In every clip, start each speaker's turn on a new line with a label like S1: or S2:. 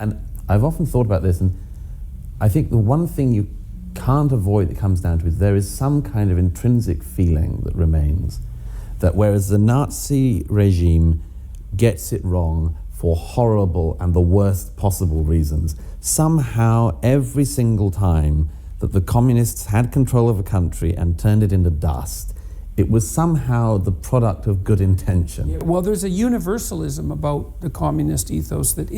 S1: And I've often thought about this, and I think the one thing you can't avoid that comes down to is there is some kind of intrinsic feeling that remains, that whereas the Nazi regime gets it wrong for horrible and the worst possible reasons, somehow every single time that the communists had control of a country and turned it into dust, it was somehow the product of good intention.
S2: Yeah, well, there's a universalism about the communist ethos that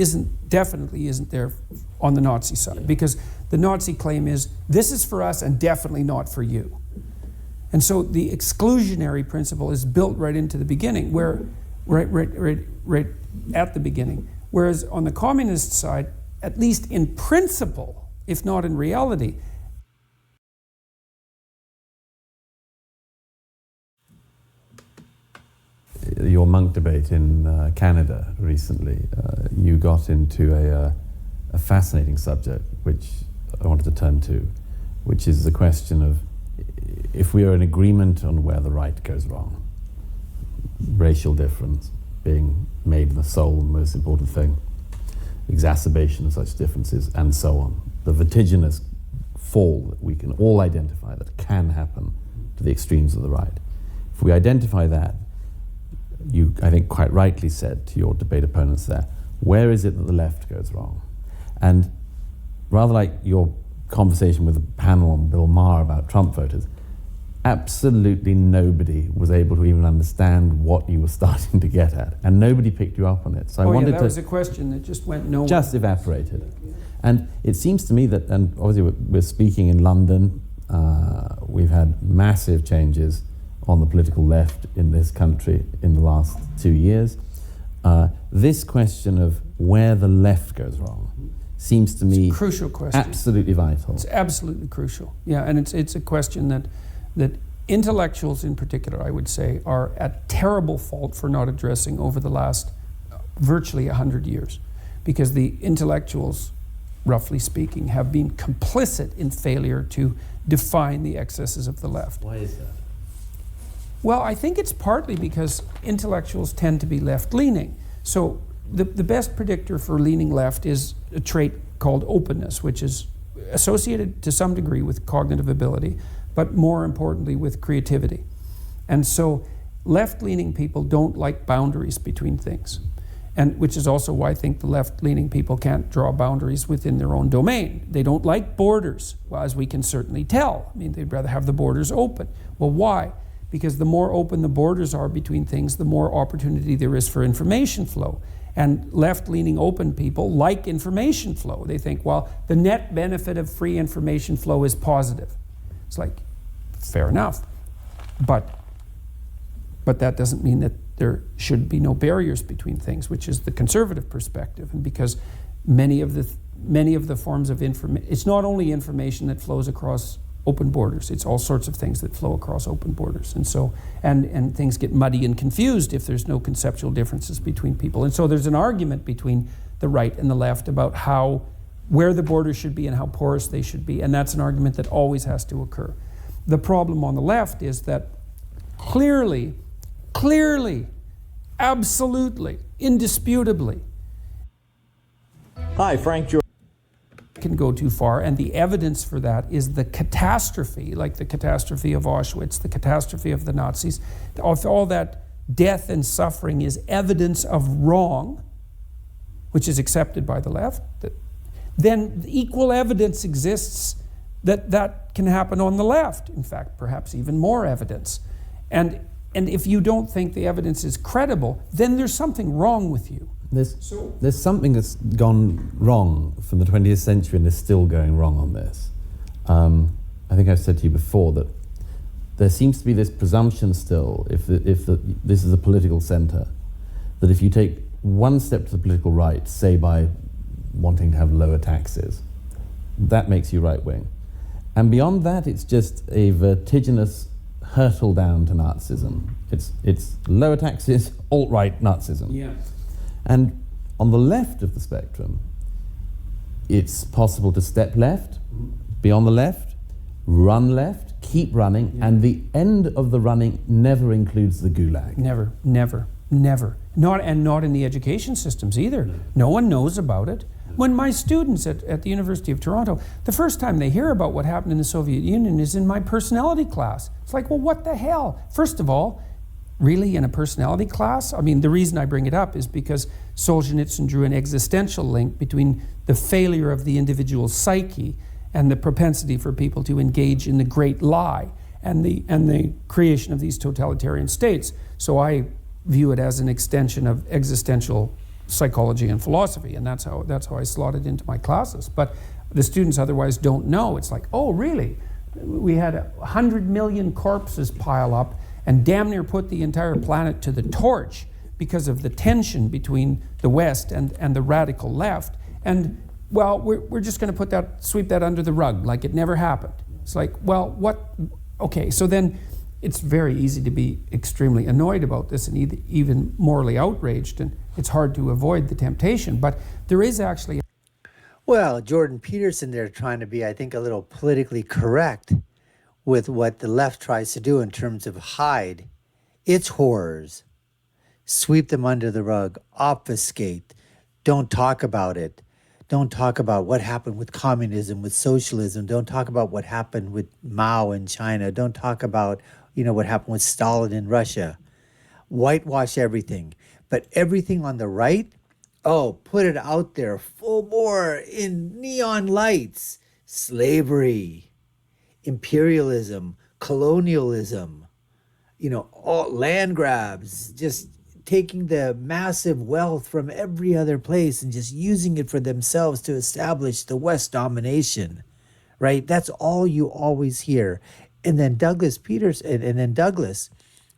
S2: definitely isn't there on the Nazi side, because the Nazi claim is, this is for us and definitely not for you. And so the exclusionary principle is built right into the beginning, where right at the beginning. Whereas on the communist side, at least in principle, if not in reality,
S1: your Munk debate in Canada recently, you got into a fascinating subject, which I wanted to turn to, which is the question of if we are in agreement on where the right goes wrong, racial difference being made the sole and most important thing, exacerbation of such differences, and so on. The vertiginous fall that we can all identify that can happen to the extremes of the right. If we identify that, you, I think, quite rightly said to your debate opponents there, where is it that the left goes wrong? And rather like your conversation with the panel on Bill Maher about Trump voters, absolutely nobody was able to even understand what you were starting to get at, and nobody picked you up on it. So I wanted
S2: that was a question that just went nowhere.
S1: Just evaporated. And it seems to me that, and obviously we're speaking in London, we've had massive changes on the political left in this country in the last 2 years. This question of where the left goes wrong seems to me
S2: a crucial question.
S1: Absolutely vital.
S2: It's absolutely crucial. Yeah, and it's a question that intellectuals in particular, I would say, are at terrible fault for not addressing over the last virtually 100 years. Because the intellectuals, roughly speaking, have been complicit in failure to define the excesses of the left.
S1: Why is that?
S2: Well, I think it's partly because intellectuals tend to be left-leaning. So the best predictor for leaning left is a trait called openness, which is associated to some degree with cognitive ability, but more importantly with creativity. And so left-leaning people don't like boundaries between things, and which is also why I think the left-leaning people can't draw boundaries within their own domain. They don't like borders, well, as we can certainly tell. I mean, they'd rather have the borders open. Well, why? Because the more open the borders are between things, the more opportunity there is for information flow. And left-leaning open people like information flow. They think, well, the net benefit of free information flow is positive. It's like, fair enough. But that doesn't mean that there should be no barriers between things, which is the conservative perspective. And because many of the forms of information, it's not only information that flows across open borders, it's all sorts of things that flow across open borders. And so, and things get muddy and confused if there's no conceptual differences between people. And so there's an argument between the right and the left about where the borders should be and how porous they should be. And that's an argument that always has to occur. The problem on the left is that clearly, absolutely, indisputably,
S3: Hi, Frank Jordan.
S2: Can go too far, and the evidence for that is the catastrophe, like the catastrophe of Auschwitz, the catastrophe of the Nazis. All that death and suffering is evidence of wrong, which is accepted by the left. Then equal evidence exists that can happen on the left. In fact, perhaps even more evidence. And if you don't think the evidence is credible, then there's something wrong with you.
S1: There's something that's gone wrong from the 20th century and is still going wrong on this. I think I've said to you before that there seems to be this presumption still, if this is a political center, that if you take one step to the political right, say by wanting to have lower taxes, that makes you right-wing. And beyond that, it's just a vertiginous hurtle down to Nazism. It's lower taxes, alt-right Nazism.
S2: Yeah.
S1: And on the left of the spectrum, it's possible to step left, be on the left, run left, keep running, and the end of the running never includes the gulag.
S2: Never. Not in the education systems either. No one knows about it. When my students at the University of Toronto, the first time they hear about what happened in the Soviet Union is in my personality class. It's like, well, what the hell? First of all, really in a personality class? I mean, the reason I bring it up is because Solzhenitsyn drew an existential link between the failure of the individual psyche and the propensity for people to engage in the great lie and the creation of these totalitarian states. So I view it as an extension of existential psychology and philosophy, and that's how I slot it into my classes. But the students otherwise don't know. It's like, oh, really? We had 100 million corpses pile up and damn near put the entire planet to the torch because of the tension between the West and the radical left. And, well, we're just going to sweep that under the rug like it never happened. It's like, well, what? Okay, so then it's very easy to be extremely annoyed about this and even morally outraged, and it's hard to avoid the temptation. But there is actually...
S3: Well, Jordan Peterson, they're trying to be, I think, a little politically correct with what the left tries to do in terms of hide its horrors, sweep them under the rug, obfuscate, don't talk about it. Don't talk about what happened with communism, with socialism. Don't talk about what happened with Mao in China. Don't talk about, what happened with Stalin in Russia. Whitewash everything. But everything on the right, put it out there full bore in neon lights. Slavery, imperialism, colonialism, all land grabs, just taking the massive wealth from every other place and just using it for themselves to establish the West domination, right? That's all you always hear. And then Douglas Peterson, and then Douglas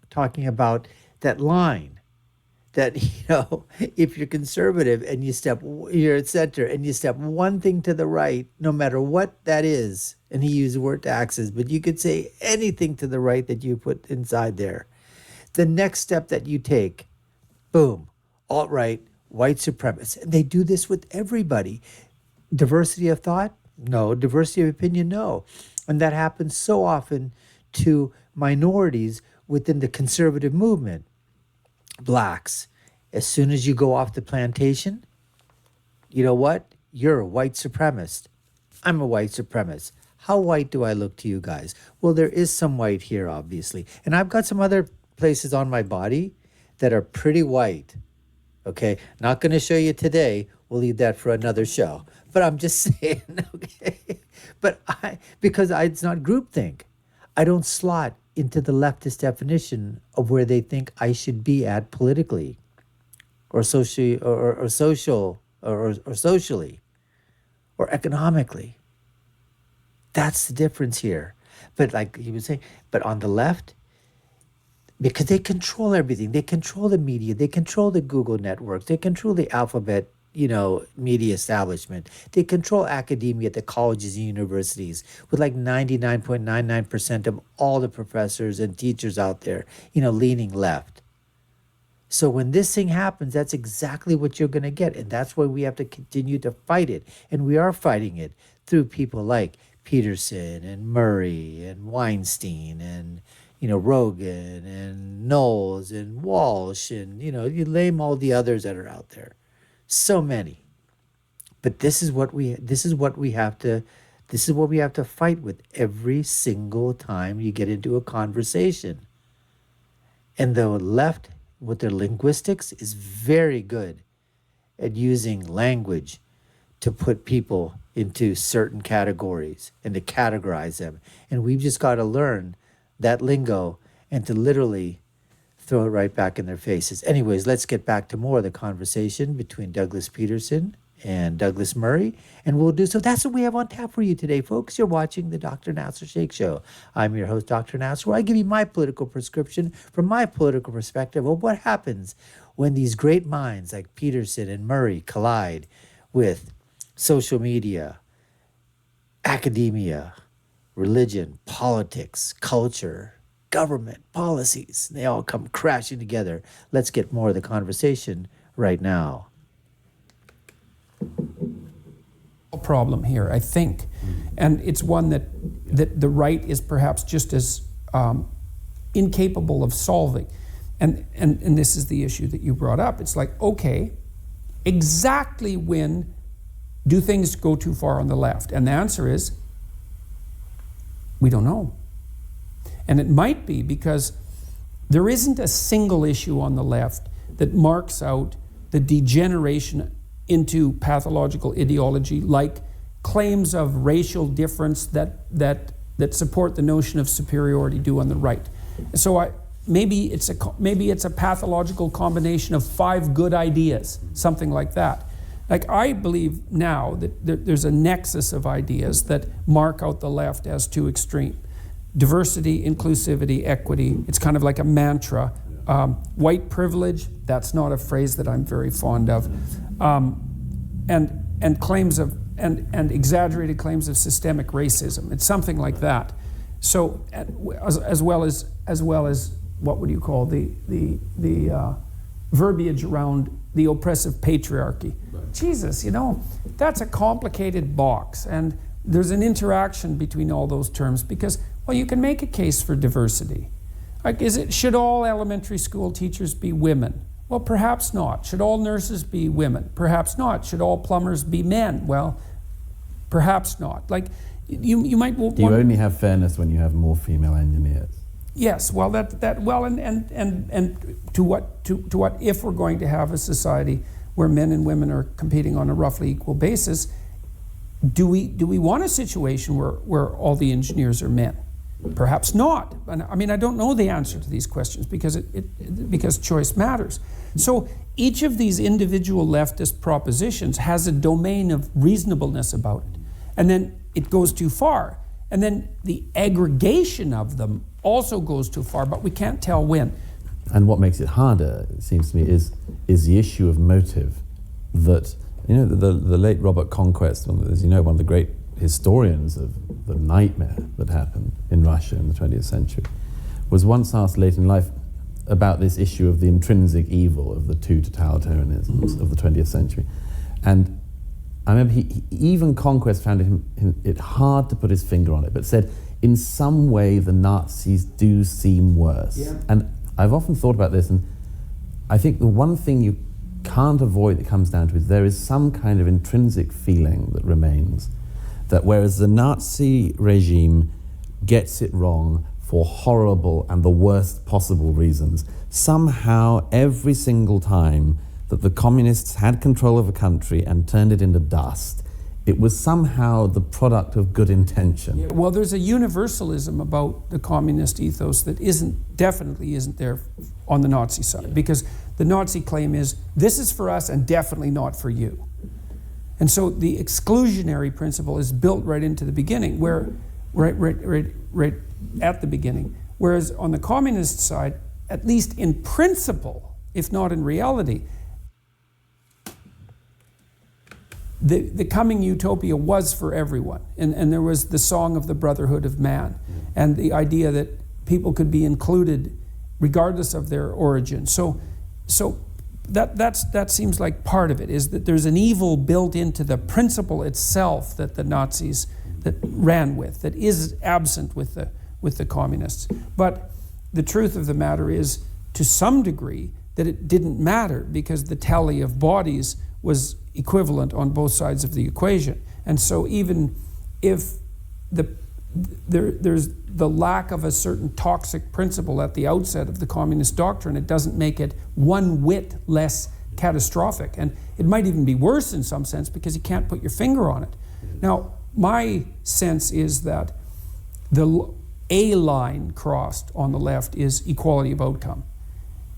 S3: talking about that line that, if you're conservative and you're at center and you step one thing to the right, no matter what that is, and he used the word taxes, but you could say anything to the right that you put inside there. The next step that you take, boom, alt-right, white supremacists. And they do this with everybody. Diversity of thought? No. Diversity of opinion? No. And that happens so often to minorities within the conservative movement. Blacks. As soon as you go off the plantation, you know what? You're a white supremacist. I'm a white supremacist. How white do I look to you guys? Well, there is some white here, obviously. And I've got some other places on my body that are pretty white. Okay? Not going to show you today. We'll leave that for another show. But I'm just saying, okay? But it's not groupthink. I don't slot into the leftist definition of where they think I should be at politically or socially or socially or economically. That's the difference here. But like he was saying, but on the left, because they control everything. They control the media. They control the Google networks. They control the alphabet, media establishment. They control academia at the colleges and universities with like 99.99% of all the professors and teachers out there, leaning left. So when this thing happens, that's exactly what you're going to get. And that's why we have to continue to fight it. And we are fighting it through people like Peterson and Murray and Weinstein and Rogan and Knowles and Walsh and, you name all the others that are out there. So many. But this is what we have to fight with every single time you get into a conversation. And the left, with their linguistics, is very good at using language to put people into certain categories and to categorize them. And we've just got to learn that lingo and to literally throw it right back in their faces. Anyways, let's get back to more of the conversation between Douglas Peterson and Douglas Murray, and we'll do so. That's what we have on tap for you today, folks. You're watching the Dr. Nasser Sheikh Show. I'm your host, Dr. Nasser, where I give you my political prescription from my political perspective of what happens when these great minds like Peterson and Murray collide with social media, academia, religion, politics, culture, government, policies. They all come crashing together. Let's get more of the conversation right now.
S2: Problem here, I think, and it's one that the right is perhaps just as incapable of solving. And this is the issue that you brought up. It's like, okay, exactly when do things go too far on the left? And the answer is, we don't know. And it might be because there isn't a single issue on the left that marks out the degeneration into pathological ideology, like claims of racial difference that support the notion of superiority do on the right. So maybe it's a pathological combination of 5 good ideas, something like that. Like, I believe now that there's a nexus of ideas that mark out the left as too extreme. Diversity, inclusivity, equity, it's kind of like a mantra. White privilege, that's not a phrase that I'm very fond of. And claims of, and exaggerated claims of systemic racism. It's something like that. So, as well as what would you call the verbiage around the oppressive patriarchy. Right. Jesus, that's a complicated box, and there's an interaction between all those terms because, well, you can make a case for diversity. Like, should all elementary school teachers be women? Well, perhaps not. Should all nurses be women? Perhaps not. Should all plumbers be men? Well, perhaps not. Like, you might.
S1: Do you only have fairness when you have more female engineers?
S2: Yes. Well, and to what if we're going to have a society where men and women are competing on a roughly equal basis? Do we want a situation where all the engineers are men? Perhaps not. And I mean, I don't know the answer to these questions because because choice matters. So each of these individual leftist propositions has a domain of reasonableness about it. And then it goes too far. And then the aggregation of them also goes too far, but we can't tell when.
S1: And what makes it harder, it seems to me, is the issue of motive. That, the late Robert Conquest, as you know, one of the great historians of the nightmare that happened in Russia in the 20th century, was once asked late in life about this issue of the intrinsic evil of the 2 totalitarianisms of the 20th century. And I remember even Conquest found it hard to put his finger on it, but said, in some way the Nazis do seem worse. Yeah. And I've often thought about this, and I think the one thing you can't avoid that comes down to is there is some kind of intrinsic feeling that remains, that whereas the Nazi regime gets it wrong for horrible and the worst possible reasons, somehow every single time that the communists had control of a country and turned it into dust, it was somehow the product of good intention.
S2: Yeah, well, there's a universalism about the communist ethos that definitely isn't there on the Nazi side, because the Nazi claim is, this is for us and definitely not for you. And so the exclusionary principle is built right into the beginning, right at the beginning. Whereas on the communist side, at least in principle, if not in reality, the coming utopia was for everyone. And there was the song of the brotherhood of man, and the idea that people could be included regardless of their origin. So that seems like part of it, is that there's an evil built into the principle itself that the Nazis that ran with, that is absent with the communists. But the truth of the matter is, to some degree, that it didn't matter because the tally of bodies was equivalent on both sides of the equation. And so even if there's the lack of a certain toxic principle at the outset of the communist doctrine, it doesn't make it one whit less catastrophic. And it might even be worse in some sense because you can't put your finger on it. Now, my sense is that a line crossed on the left is equality of outcome.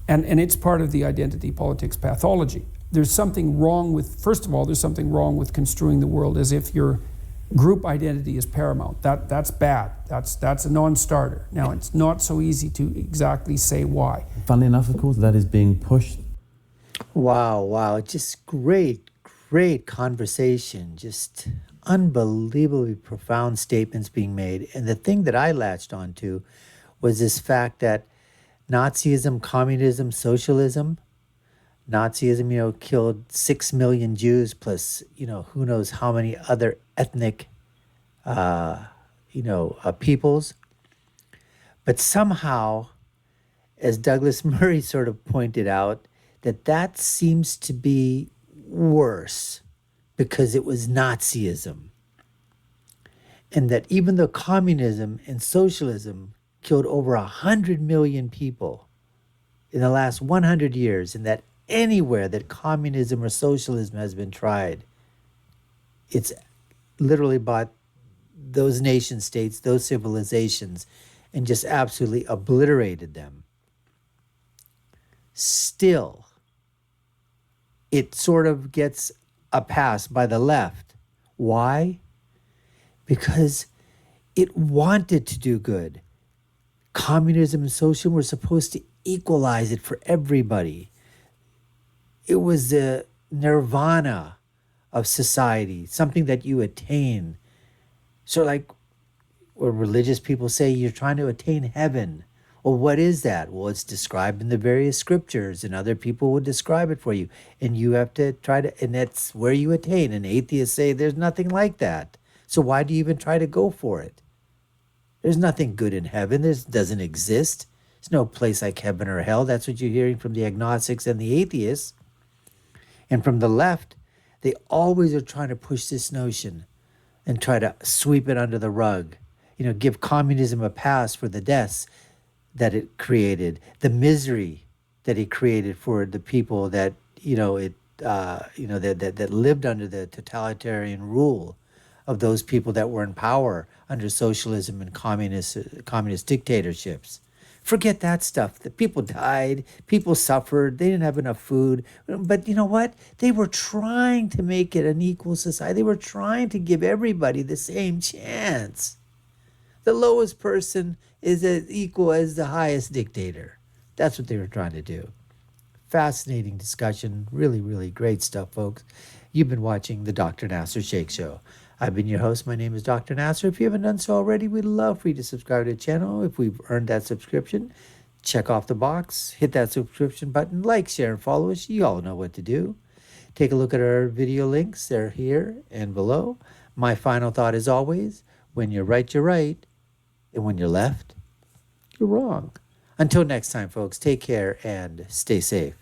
S2: And it's part of the identity politics pathology. There's something wrong with, first of all, there's something wrong with construing the world as if your group identity is paramount. That's bad. That's a non-starter. Now, it's not so easy to exactly say why.
S1: Funnily enough, of course, that is being pushed.
S3: Wow. Just great conversation. Just unbelievably profound statements being made. And the thing that I latched onto was this fact that Nazism, communism, socialism, Nazism, killed 6 million Jews plus, who knows how many other ethnic, peoples. But somehow, as Douglas Murray sort of pointed out, that seems to be worse because it was Nazism. And that even though communism and socialism killed over 100 million people in the last 100 years, and that anywhere that communism or socialism has been tried, it's literally brought those nation states, those civilizations, and just absolutely obliterated them. Still, it sort of gets a pass by the left. Why? Because it wanted to do good. Communism and socialism were supposed to equalize it for everybody. It was the nirvana of society, something that you attain. So like where religious people say you're trying to attain heaven. Well, what is that? Well, it's described in the various scriptures, and other people will describe it for you. And you have to try to, and that's where you attain. And atheists say there's nothing like that. So why do you even try to go for it? There's nothing good in heaven. There doesn't exist. There's no place like heaven or hell. That's what you're hearing from the agnostics and the atheists. And from the left, they always are trying to push this notion and try to sweep it under the rug. You know, give communism a pass for the deaths that it created, the misery that it created for the people that, that lived under the totalitarian rule of those people that were in power under socialism and communist dictatorships. Forget that stuff. The people died, people suffered, they didn't have enough food. But you know what? They were trying to make it an equal society. They were trying to give everybody the same chance. The lowest person is as equal as the highest dictator. That's what they were trying to do. Fascinating discussion. Really, really great stuff, folks. You've been watching the Dr. Nasser Sheikh Show. I've been your host. My name is Dr. Nasser. If you haven't done so already, we'd love for you to subscribe to the channel. If we've earned that subscription, check off the box, hit that subscription button, like, share, and follow us. You all know what to do. Take a look at our video links. They're here and below. My final thought is always, when you're right, you're right. And when you're left, you're wrong. Until next time, folks, take care and stay safe.